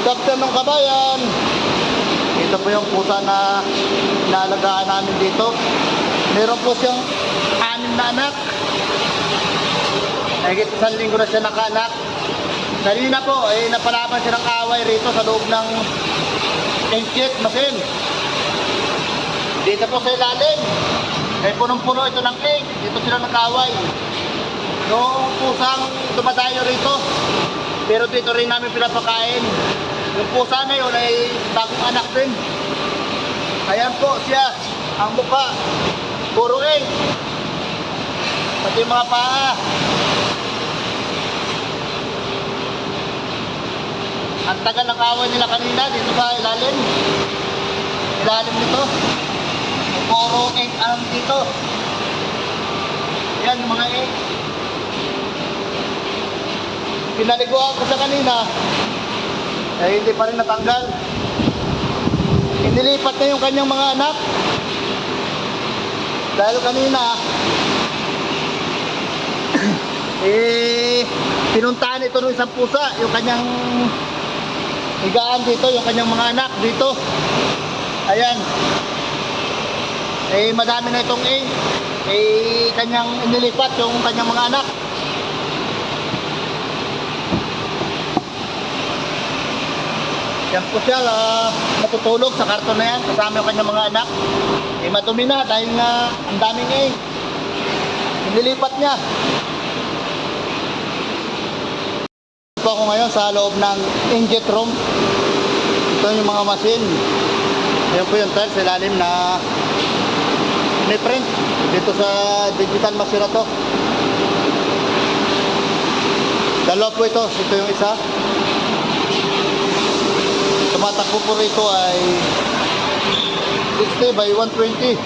Good afternoon kabayan. Ito po yung pusa na inaalagaan namin dito. Meron po siyang 6 na anak. Higit 1 linggo na siya nakaanak. Kanina po napalaban siya ng away rito sa loob ng inkjet machine. Dito po sa ilalim punong-puno ito ng ink. Dito sila nag-away. Yung pusang dumadayo rito, pero dito rin namin pinapakain. Yung pusa na yun ay bagong anak din. Ayan po siya, ang mukha puro ink, pati yung mga paa. Ang tagal ng away nila kanina dito sa ilalim nito. Puro ink ang dito. Yan yung mga ink. Pinaliguan ko sa kanina, hindi pa rin natanggal. Inilipat na yung kanyang mga anak. Dahil kanina, pinuntahan ito ng isang pusa, yung kanyang higaan dito, yung kanyang mga anak dito. Ayan. Madami na itong kanyang inilipat yung kanyang mga anak. Yan po siya, natutulog sa karton na yan kasama yung kanyang mga anak. Madumi na dahil nga ang daming inilipat niya. Ito ako ngayon sa loob ng inkjet room. Ito yung mga machine. Ayan po yung tiles sa ilalim na ni-print dito sa digital machine na to. Dalawa po ito. Ito yung isa. Tumatakbo po rito ay 60 by 120.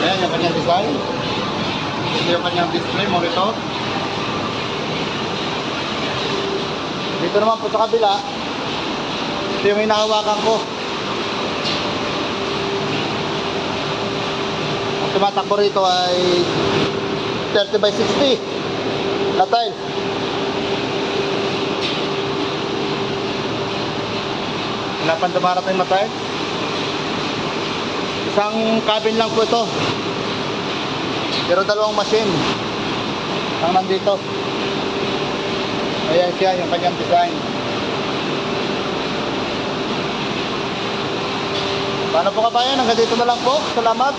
Ayan yung kanyang design. Ito yung kanyang display monitor. Dito naman po sa kabila, ito yung hinahawakan ko. Ang tumatakbo rito ay 30 by 60 na tile. Hanapan dumarating na tayo. Isang cabin lang po ito, pero dalawang machine ang nandito. Ayan siya yung kanyang design. Paano po kabayan? Hanggang dito na lang po. Salamat.